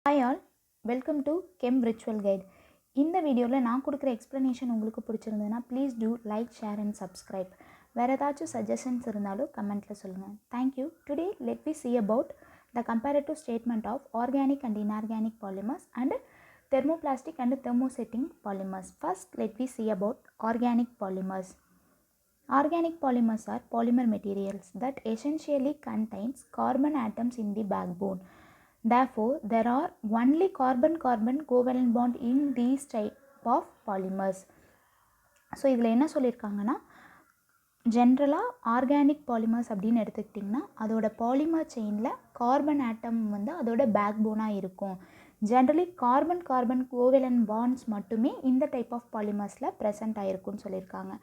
Hi all, welcome to Chem Virtual Guide. இந்த வீடியோவில் நான் கொடுக்குற எக்ஸ்ப்ளனேஷன் உங்களுக்கு பிடிச்சிருந்ததுன்னா please do like share and subscribe. வேறு ஏதாச்சும் சஜஷன்ஸ் இருந்தாலும் கமெண்ட்டில் சொல்லுங்கள். Thank you. Today let we see about the comparative statement of organic and inorganic polymers and thermoplastic and thermosetting polymers. First, let we see about organic polymers. Organic polymers are polymer materials that essentially contains carbon atoms in the backbone. Therefore, there are only carbon-carbon covalent bond in these type of polymers. So இதில் என்ன சொல்லியிருக்காங்கன்னா ஜென்ரலாக organic polymers அப்படின்னு எடுத்துக்கிட்டிங்கன்னா அதோட polymer செயினில் carbon atom வந்து அதோட பேக் போனாக இருக்கும். ஜென்ரலி கார்பன் கோவேலன்ட் பாண்ட்ஸ் மட்டுமே இந்த டைப் ஆஃப் பாலிமர்ஸில் ப்ரெசென்ட் ஆகிருக்குன்னு சொல்லியிருக்காங்க.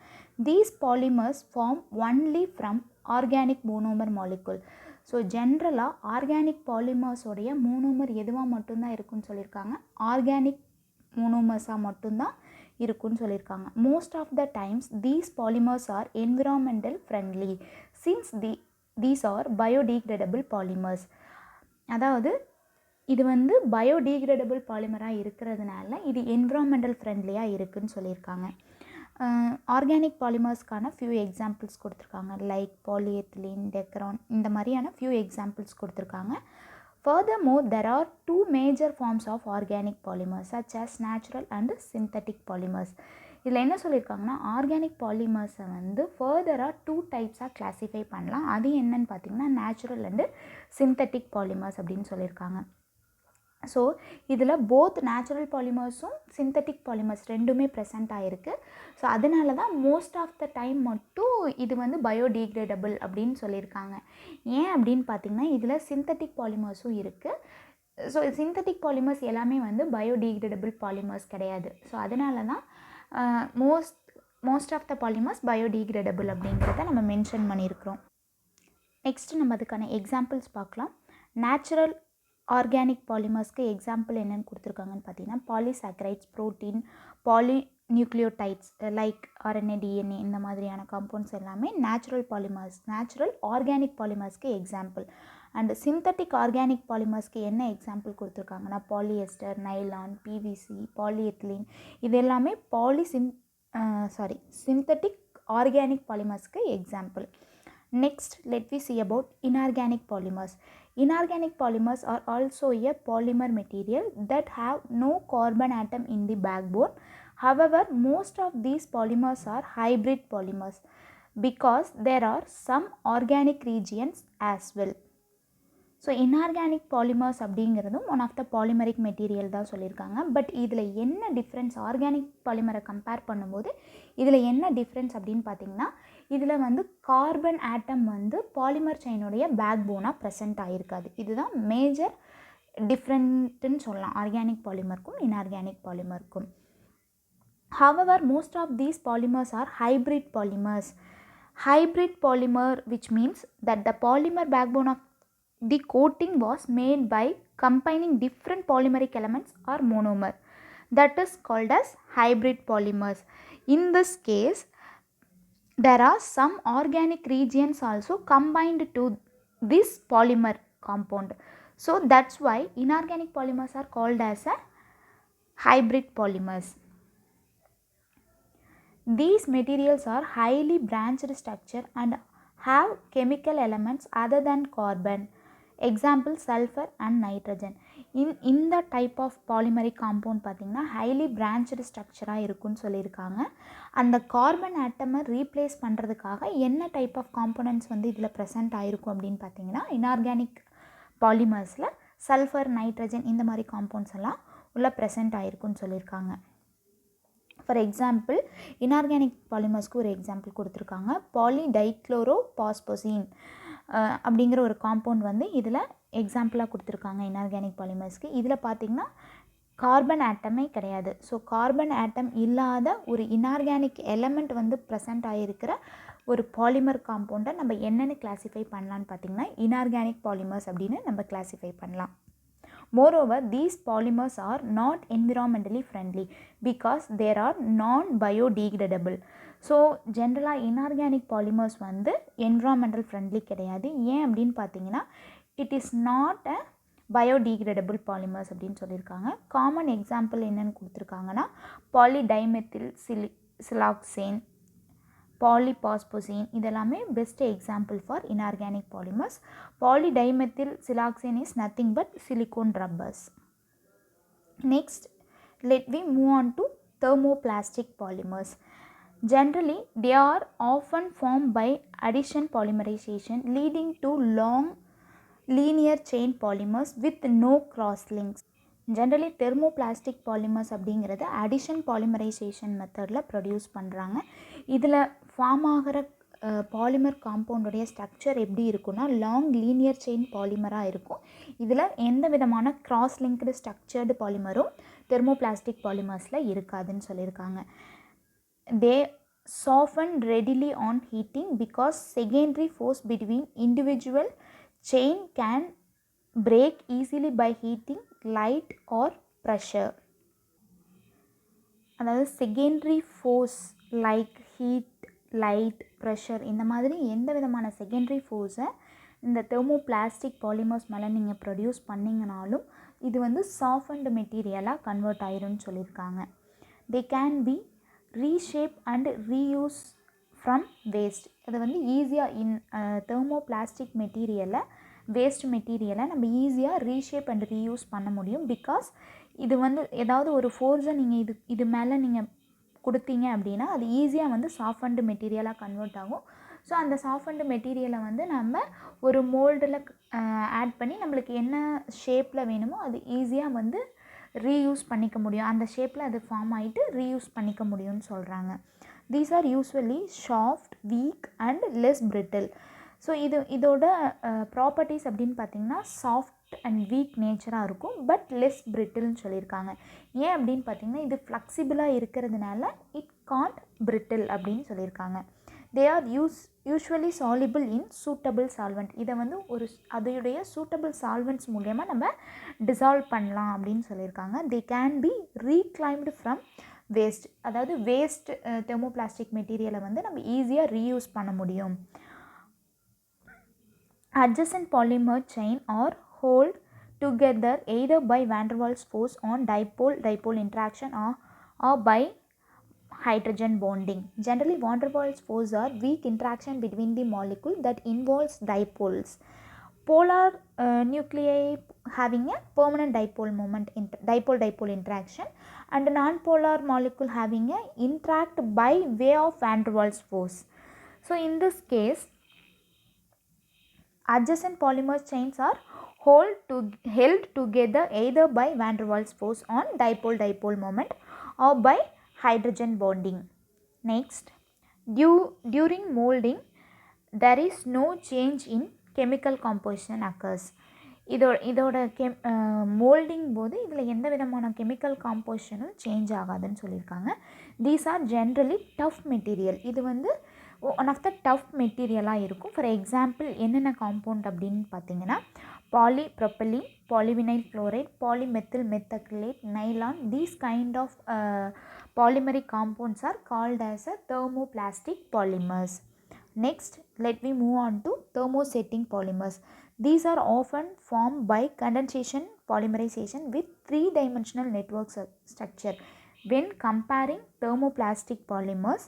These polymers form only from organic monomer molecule. So ஜென்ரலாக ஆர்கானிக் பாலிமர்ஸோடைய மோனோமர் எதுவாக மட்டும்தான் இருக்குன்னு சொல்லியிருக்காங்க, ஆர்கானிக் மோனோமர்ஸாக மட்டும்தான் இருக்குன்னு சொல்லியிருக்காங்க. Most of the times these polymers are environmental friendly since these are biodegradable polymers. அதாவது இது வந்து பயோடீக்ரேடபிள் பாலிமராக இருக்கிறதுனால இது என்விரான்மெண்டல் ஃப்ரெண்ட்லியாக இருக்குதுன்னு சொல்லியிருக்காங்க. ஆர்கானிக் பாலிமர்ஸ்க்கான ஃபியூ எக்ஸாம்பிள்ஸ் கொடுத்துருக்காங்க, லைக் பாலிஎத்திலீன், டெக்ரான், இந்த மாதிரியான ஃபியூ எக்ஸாம்பிள்ஸ் கொடுத்துருக்காங்க. Furthermore, there are two major forms of organic polymers such as natural and synthetic polymers. இதில் என்ன சொல்லியிருக்காங்கன்னா ஆர்கானிக் பாலிமர்ஸை வந்து ஃபர்தராக 2 டைப்ஸாக கிளாஸிஃபை பண்ணலாம். அது என்னன்னு பார்த்தீங்கன்னா நேச்சுரல் அண்டு சிந்தட்டிக் பாலிமர்ஸ் அப்படின்னு சொல்லியிருக்காங்க. ஸோ இதில் போத் நேச்சுரல் பாலிமர்ஸும் சிந்தட்டிக் பாலிமர்ஸ் ரெண்டுமே ப்ரெசென்ட் ஆகிருக்கு. ஸோ அதனால தான் மோஸ்ட் ஆஃப் த டைம் மட்டும் இது வந்து பயோடீக்ரேடபிள் அப்படின்னு சொல்லியிருக்காங்க. ஏன் அப்படின்னு பார்த்தீங்கன்னா இதில் சிந்தட்டிக் பாலிமர்ஸும் இருக்குது. ஸோ சிந்தட்டிக் பாலிமர்ஸ் எல்லாமே வந்து பயோடீக்ரேடபிள் பாலிமர்ஸ் கிடையாது. ஸோ அதனால தான் மோஸ்ட் ஆஃப் த பாலிமர்ஸ் பயோடீக்ரேடபிள் அப்படிங்கிறத நம்ம மென்ஷன் பண்ணியிருக்கிறோம். நெக்ஸ்ட்டு நம்ம அதுக்கான எக்ஸாம்பிள்ஸ் பார்க்கலாம். நேச்சுரல் ஆர்கானிக் பாலிமர்ஸ்க்கு எக்ஸாம்பிள் என்னென்னு கொடுத்துருக்காங்கன்னு பார்த்தீங்கன்னா polysaccharides, protein, polynucleotides like RNA, DNA இந்த மாதிரியான காம்பவுண்ட்ஸ் எல்லாமே நேச்சுரல் பாலிமர்ஸ், நேச்சுரல் ஆர்கானிக் பாலிமர்ஸ்க்கு எக்ஸாம்பிள். அண்ட் சிந்தட்டிக் ஆர்கானிக் பாலிமர்ஸ்க்கு என்ன எக்ஸாம்பிள் கொடுத்துருக்காங்கன்னா பாலிஎஸ்டர், நைலான், PVC, பாலிஎத்திலீன் இது எல்லாமே சிந்தட்டிக் ஆர்கானிக் பாலிமர்ஸ்க்கு example. Next, let we see about inorganic polymers. Inorganic polymers are also a polymer material that have no carbon atom in the backbone. However, most of these polymers are hybrid polymers because there are some organic regions as well. So inorganic polymers அப்படிங்கிறதும் one of the polymeric material தான் சொல்லியிருக்காங்க. But இதில் என்ன difference, organic பாலிமரை compare பண்ணும்போது இதில் என்ன difference அப்படின்னு பார்த்தீங்கன்னா இதில் வந்து கார்பன் ஆட்டம் வந்து பாலிமர் செயினுடைய பேக் போனாக ப்ரெசென்ட் ஆகிருக்காது. இதுதான் மேஜர் டிஃப்ரெண்ட்டுன்னு சொல்லலாம் ஆர்கானிக் பாலிமருக்கும் இன்ஆர்கானிக் பாலிமருக்கும். However, most of these polymers are hybrid polymers. Hybrid polymer, which means that the polymer backbone of the coating was made by combining different polymeric elements or monomer. That is called as hybrid polymers. In this case, there are some organic regions also combined to this polymer compound. So that's why inorganic polymers are called as a hybrid polymers. These materials are highly branched structure and have chemical elements other than carbon. Example, sulfur and nitrogen. இந்த type of polymeric compound பார்த்திங்கன்னா highly branched ஸ்ட்ரக்சராக இருக்குன்னு சொல்லியிருக்காங்க. அந்த carbon ஆட்டமை replace பண்ணுறதுக்காக என்ன type of components வந்து இதில் present ஆகிருக்கும் அப்படின்னு பார்த்தீங்கன்னா இன்ஆர்கானிக் பாலிமர்ஸில் சல்ஃபர், நைட்ரஜன் இந்த மாதிரி காம்பவுண்ட்ஸ் எல்லாம் உள்ள ப்ரெசென்ட் ஆகிருக்குன்னு சொல்லியிருக்காங்க. ஃபார் எக்ஸாம்பிள் இன்ஆர்கானிக் பாலிமர்ஸ்க்கு ஒரு எக்ஸாம்பிள் கொடுத்துருக்காங்க. பாலிடைக்ளோரோபாஸ்போசின் அப்படிங்கிற ஒரு காம்பவுண்ட் வந்து இதில் எக்ஸாம்பிளாக கொடுத்துருக்காங்க இன்ஆர்கானிக் பாலிமர்ஸ்க்கு. இதில் பார்த்திங்கன்னா கார்பன் ஆட்டமே கிடையாது. ஸோ கார்பன் ஆட்டம் இல்லாத ஒரு இன்ஆர்கானிக் எலமெண்ட் வந்து ப்ரெசென்ட் ஆகிருக்கிற ஒரு பாலிமர் காம்பவுண்டை நம்ம என்னென்னு கிளாஸிஃபை பண்ணலான்னு பார்த்திங்கன்னா இன்ஆர்கானிக் பாலிமர்ஸ் அப்படின்னு நம்ம கிளாஸிஃபை பண்ணலாம். Moreover, these polymers are not environmentally friendly because they are non-biodegradable. So ஜென்ரலாக இன்ஆர்கானிக் பாலிமர்ஸ் வந்து என்விரான்மெண்டல் ஃப்ரெண்ட்லி கிடையாது. ஏன் அப்படின்னு பார்த்தீங்கன்னா it is not a biodegradable polymers அப்படின்னு சொல்லியிருக்காங்க. காமன் எக்ஸாம்பிள் என்னென்னு கொடுத்துருக்காங்கன்னா பாலிடைமெத்தில் சிலாக்சேன், பாலிபாஸ்போசேன் இதெல்லாமே best example for inorganic polymers. Polydimethyl siloxane is nothing but silicone rubbers. Next, let me move on to thermoplastic polymers. Generally, they are often formed by addition polymerization, leading to long linear chain polymers with no cross links. Generally, thermoplastic polymers அப்படிங்கிறது addition polymerization மெத்தடில் produce பண்ணுறாங்க. இதில் form ஆகிற polymer காம்பவுண்டுடைய structure எப்படி இருக்குன்னா long linear chain பாலிமராக இருக்கும். இதில் எந்த விதமான கிராஸ் லிங்க்டு ஸ்ட்ரக்சர்டு பாலிமரும் தெர்மோபிளாஸ்டிக் பாலிமர்ஸில் இருக்காதுன்னு சொல்லியிருக்காங்க. They soften readily on heating because secondary force between individual chain can break easily by heating, light or pressure. அதாவது secondary force like heat, light, pressure இந்த மாதிரி எந்த விதமான செகண்டரி ஃபோர்ஸை இந்த தெர்மோபிளாஸ்டிக் பாலிமர்ஸ் மேலே நீங்கள் ப்ரொடியூஸ் பண்ணிங்கனாலும் இது வந்து சாஃபன்டு மெட்டீரியலாக கன்வெர்ட் ஆயிரும்னு சொல்லியிருக்காங்க. They can be reshape and reuse from waste. அதை வந்து ஈஸியாக தெர்மோபிளாஸ்டிக் மெட்டீரியலை வேஸ்ட் மெட்டீரியலை நம்ம ஈஸியாக ரீஷேப் அண்ட் ரீயூஸ் பண்ண முடியும். பிகாஸ் இது வந்து ஏதாவது ஒரு ஃபோர்ஸை நீங்கள் இது மேலே நீங்கள் கொடுத்தீங்க அப்படின்னா அது ஈஸியாக வந்து சாஃபன்டு மெட்டீரியலாக கன்வெர்ட் ஆகும். ஸோ அந்த சாஃபன்டு மெட்டீரியலை வந்து நம்ம ஒரு மோல்டில் ஆட் பண்ணி நம்மளுக்கு என்ன ஷேப்பில் வேணுமோ அது ஈஸியாக வந்து ரீயூஸ் பண்ணிக்க முடியும். அந்த ஷேப்பில் அது ஃபார்ம் ஆகிட்டு ரீயூஸ் பண்ணிக்க முடியும்னு சொல்கிறாங்க. These are usually soft, week and less brittle. So இதோட ப்ராப்பர்ட்டிஸ் அப்படின்னு பார்த்திங்கன்னா சாஃப்ட் அண்ட் வீக் நேச்சராக இருக்கும், பட் லெஸ் பிரிட்டில்னு சொல்லியிருக்காங்க. ஏன் அப்படின்னு பார்த்திங்கன்னா இது ஃப்ளெக்சிபிளாக இருக்கிறதுனால இட் காண்ட் பிரிட்டில் அப்படின்னு சொல்லியிருக்காங்க. They are usually soluble in suitable solvent. இதை வந்து அதோடைய சூட்டபிள் சால்வெண்ட்ஸ் மூலமாக நம்ம டிசால்வ் பண்ணலாம் அப்படின்னு சொல்லியிருக்காங்க. They can be reclaimed from waste. அதாவது வேஸ்ட் தெர்மோபிளாஸ்டிக் மெட்டீரியலை வந்து நம்ம ஈஸியாக ரீயூஸ் பண்ண முடியும். Adjacent polymer chain are hold together either by van der Waals force on dipole interaction or by hydrogen bonding. Generally, van der Waals force are weak interaction between the molecule that involves dipoles. Polar nuclei having a permanent dipole moment, dipole interaction, and non-polar molecule having a interact by way of van der Waals force. So in this case, adjacent polymer chains are held together either by van der Waals force on dipole moment or by hydrogen bonding. Next, during molding there is no change in chemical composition occurs. இதோட moulding போது இதில் எந்த விதமான chemical காம்போசிஷனும் change ஆகாதுன்னு சொல்லியிருக்காங்க. These are generally tough material. இது வந்து one of the tough மெட்டீரியலாக இருக்கும். ஃபார் எக்ஸாம்பிள் என்னென்ன காம்பவுண்ட் அப்படின்னு பார்த்தீங்கன்னா polypropylene, polyvinyl chloride, polymethyl methacrylate, nylon. These kind of polymeric compounds are called as a thermoplastic polymers. Next, let me move on to thermosetting polymers. These are often formed by condensation polymerization with three-dimensional network structure. When comparing thermoplastic polymers,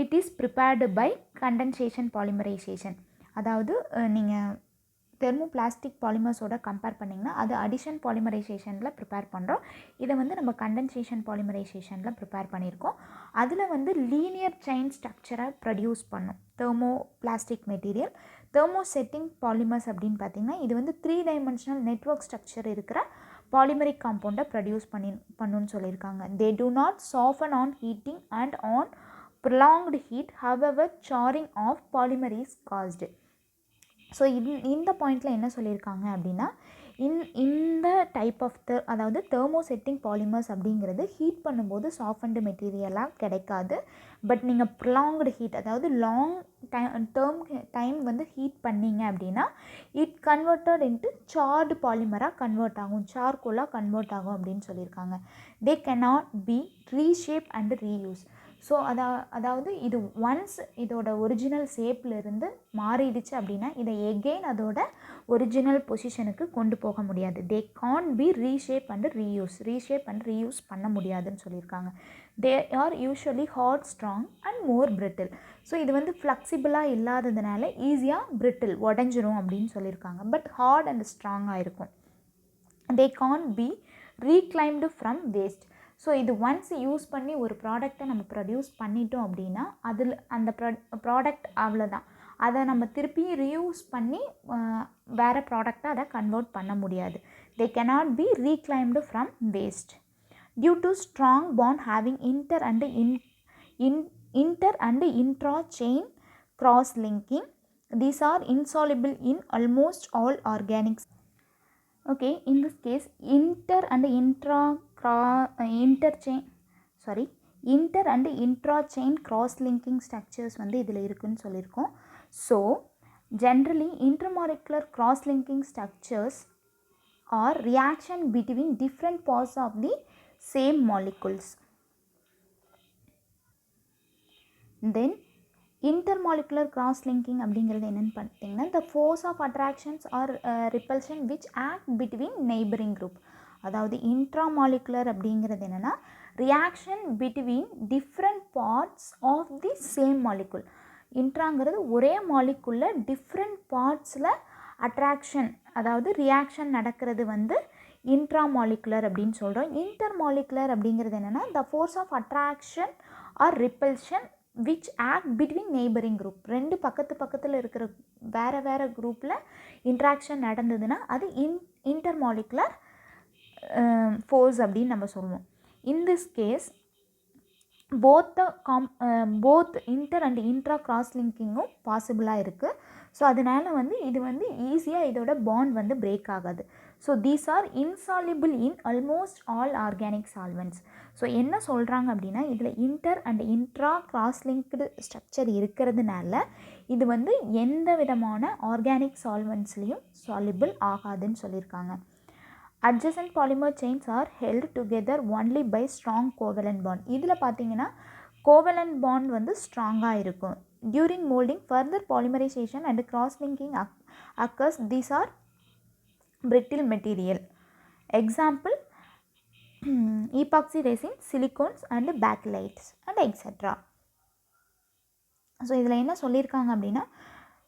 it is prepared by condensation polymerization. அதாவது நீங்கள் thermoplastic பாலிமர்ஸோட compare பண்ணிங்கன்னா அது addition பாலிமரைசேஷனில் prepare பண்ணுறோம். இதை வந்து நம்ம condensation பாலிமரைசேஷனில் prepare பண்ணியிருக்கோம். அதில் வந்து லீனியர் செயின் ஸ்ட்ரக்சரை ப்ரொடியூஸ் பண்ணும் தெர்மோபிளாஸ்டிக் மெட்டீரியல். தெர்மோசெட்டிங் பாலிமர்ஸ் அப்படின்னு பார்த்திங்கன்னா இது வந்து 3-dimensional நெட்வொர்க் ஸ்ட்ரக்சர் இருக்கிற பாலிமரிக் காம்பவுண்டை ப்ரொடியூஸ் பண்ணுன்னு சொல்லியிருக்காங்க. தே do not soften on heating and on prolonged heat, however charring of polymer is caused. So இந்த பாயிண்டில் என்ன சொல்லியிருக்காங்க அப்படின்னா இந்த டைப் ஆஃப் அதாவது தெர்மோசெட்டிங் பாலிமர்ஸ் அப்படிங்கிறது ஹீட் பண்ணும்போது சாஃப்டன்டு மெட்டீரியலாக கிடைக்காது. பட் நீங்கள் ப்ரொலாங்டு ஹீட் அதாவது லாங் டைம் வந்து ஹீட் பண்ணிங்க அப்படின்னா இட் கன்வெர்ட்டட் இன்ட்டு சார்டு பாலிமராக கன்வெர்ட் ஆகும், சார்கோலாக கன்வெர்ட் ஆகும் அப்படின்னு சொல்லியிருக்காங்க. They cannot be reshape and reuse. So அதாவது இது ஒன்ஸ் இதோட ஒரிஜினல் ஷேப்லேருந்து மாறிடுச்சு அப்படின்னா இதை எகெயின் அதோட ஒரிஜினல் பொசிஷனுக்கு கொண்டு போக முடியாது. They can be reshape and reuse பண்ண முடியாதுன்னு சொல்லியிருக்காங்க. They are usually hard, strong and more brittle. So இது வந்து ஃப்ளெக்சிபிளாக இல்லாததுனால ஈஸியாக பிரிட்டில் உடஞ்சிரும் அப்படின்னு சொல்லியிருக்காங்க. பட் ஹார்ட் அண்ட் ஸ்ட்ராங்காக இருக்கும். They can be reclaimed from waste. So இது ஒன்ஸ் யூஸ் பண்ணி ஒரு ப்ராடக்டை நம்ம ப்ரொடியூஸ் பண்ணிட்டோம் அப்படின்னா அதில் அந்த ப்ராடக்ட் அவ்வளோதான். அதை நம்ம திருப்பி ரீயூஸ் பண்ணி வேறு ப்ராடக்டை அதை கன்வெர்ட் பண்ண முடியாது. தே cannot be reclaimed from waste due to strong bond having inter and intra chain cross linking. These are insoluble in almost all organics. Okay, in this case inter and intra chain cross linking structures வந்து இதில் இருக்குன்னு சொல்லியிருக்கோம். So generally intermolecular cross linking structures are reaction between different parts of the same molecules. Then intermolecular cross linking அப்படிங்கிறது என்னென்னு பார்த்தீங்கன்னா the force of attractions or repulsion which act between neighboring group. அதாவது intramolecular அப்படிங்கிறது என்னென்னா reaction between different parts of the same molecule. இன்ட்ராங்கிறது ஒரே மாலிகுலில் different பார்ட்ஸில் அட்ராக்ஷன் அதாவது ரியாக்ஷன் நடக்கிறது வந்து இன்ட்ராமாலிகுலர் அப்படின்னு சொல்கிறோம். இன்டர்மாலிகுலர் அப்படிங்கிறது என்னென்னா the force of attraction or repulsion which act between neighbouring group. ரெண்டு பக்கத்தில் இருக்கிற வேறு குரூப்பில் இன்ட்ராக்ஷன் நடந்ததுன்னா அது இன்டர்மாலிகுலர் ஃபோர்ஸ் அப்படின்னு நம்ம சொல்லுவோம். In this case both inter and intra cross லிங்கிங்கும் பாசிபிளாக இருக்குது. ஸோ அதனால் வந்து இது வந்து ஈஸியாக இதோட பாண்ட் வந்து பிரேக் ஆகாது. So these are insoluble in almost all organic solvents. So என்ன சொல்கிறாங்க அப்படின்னா இதில் inter and intra cross linked structure இருக்கிறதுனால இது வந்து எந்த விதமான ஆர்கானிக் சால்வெண்ட்ஸ்லேயும் சாலிபிள் ஆகாதுன்னு சொல்லியிருக்காங்க. adjacent polymer chains are held together only by strong covalent bond. இதில் பார்த்தீங்கன்னா covalent bond வந்து ஸ்ட்ராங்காக இருக்கும். during molding further polymerization and cross linking occurs. These are brittle material. Example epoxy resin, silicones and bakelite and etc. So இதில் என்ன சொல்லியிருக்காங்க அப்படின்னா